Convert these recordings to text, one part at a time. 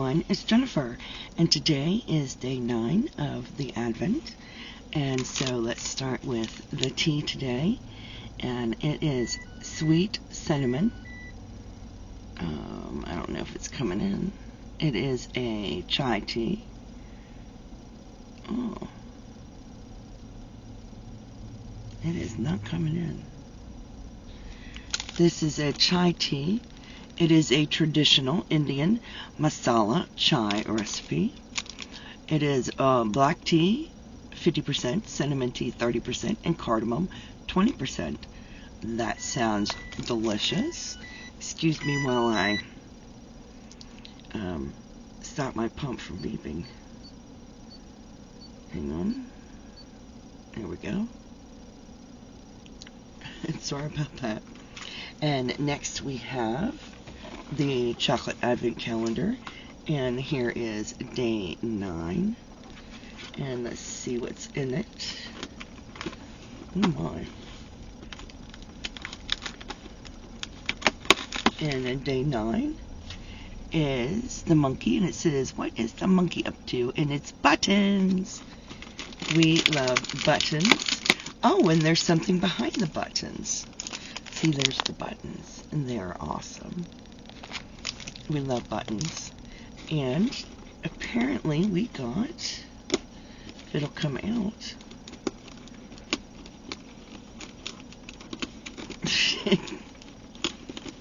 everyone, it's Jennifer, and today is day 9 of the Advent, and so let's start with the tea today, and it is sweet cinnamon. I don't know if it's coming in. It is a chai tea. Oh, it is not coming in. This is a chai tea. It is a traditional Indian masala chai recipe. It is black tea 50%, cinnamon tea 30%, and cardamom 20%. That sounds delicious. Excuse me while I stop my pump from beeping. Hang on. There we go. Sorry about that. And next we have the chocolate advent calendar, and here is day 9, and let's see what's in it. Oh my. And then day 9 is the monkey, and it says, what is the monkey up to? And it's buttons. We love buttons. Oh, and there's something behind the buttons. See, there's the buttons, and they are awesome. We love buttons. And apparently we got, if it'll come out,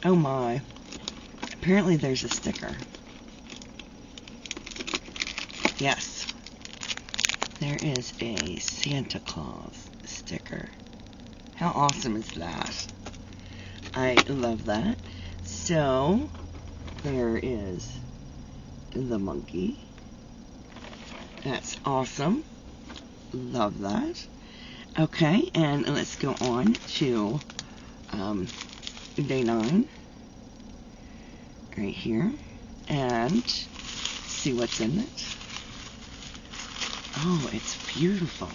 oh my, apparently there's a sticker. Yes, there is a Santa Claus sticker. How awesome is that? I love that. So there is the monkey. That's awesome. Love that. Okay, and let's go on to day 9 right here and see what's in it. Oh, it's beautiful.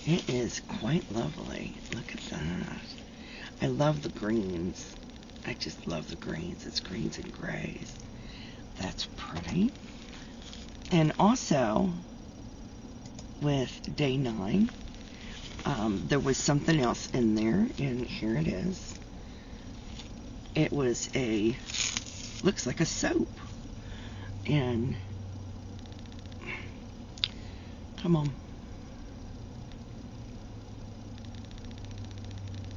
It is quite lovely. Look at that. I love the greens. I just love the greens. It's greens and grays. That's pretty. And also, with day 9, there was something else in there, and here it is. It was a, looks like a soap. And, come on.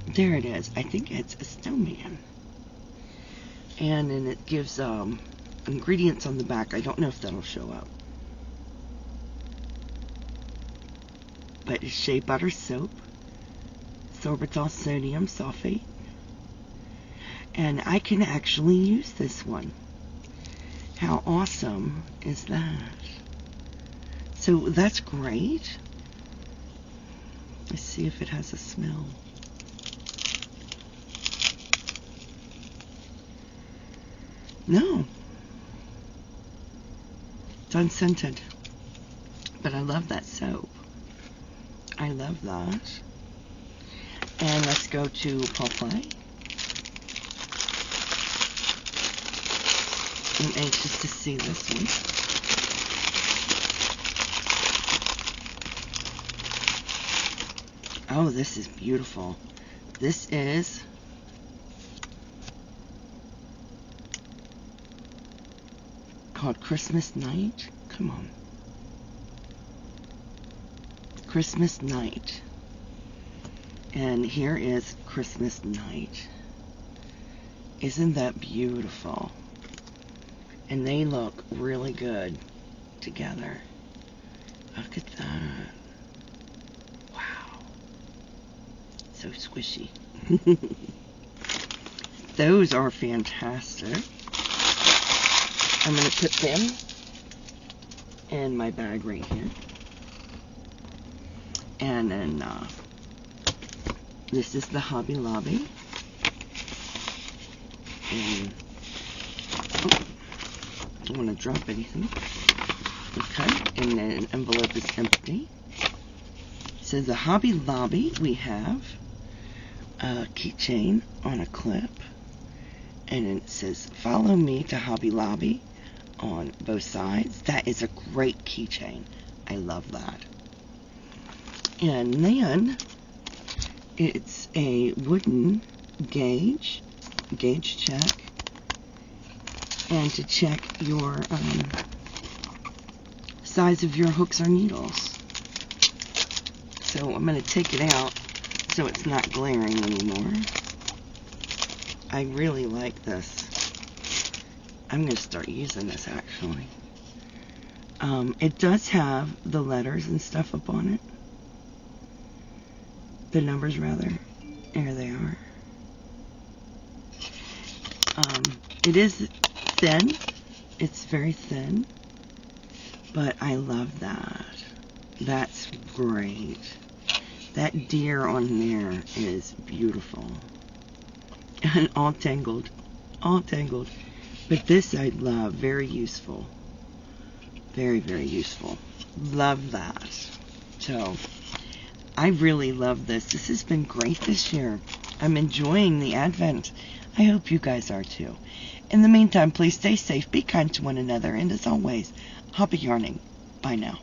There it is. I think it's a snowman. And then it gives ingredients on the back. I don't know if that'll show up. But it's shea butter soap, sorbitol sodium sulfate. And I can actually use this one. How awesome is that? So that's great. Let's see if it has a smell. No. It's unscented. But I love that soap. I love that. And let's go to Paw Ply. I'm anxious to see this one. Oh, this is beautiful. This is called Christmas Night. Come on. Christmas Night. And here is Christmas Night. Isn't that beautiful? And they look really good together. Look at that. Wow. So squishy. Those are fantastic. I'm going to put them in my bag right here. And then this is the Hobby Lobby. And I don't want to drop anything. Okay, and then an envelope is empty. So the Hobby Lobby, we have a keychain on a clip. And it says, follow me to Hobby Lobby on both sides. That is a great keychain. I love that. And then it's a wooden gauge check, and to check your size of your hooks or needles. So I'm going to take it out so it's not glaring anymore. I really like this. I'm going to start using this actually. It does have the letters and stuff up on it. The numbers rather. There they are. It is thin. It's very thin. But I love that. That's great. That deer on there is beautiful. And all tangled. All tangled. But this I love. Very useful. Very, very useful. Love that. So, I really love this. This has been great this year. I'm enjoying the Advent. I hope you guys are too. In the meantime, please stay safe, be kind to one another, and as always, happy yarning. Bye now.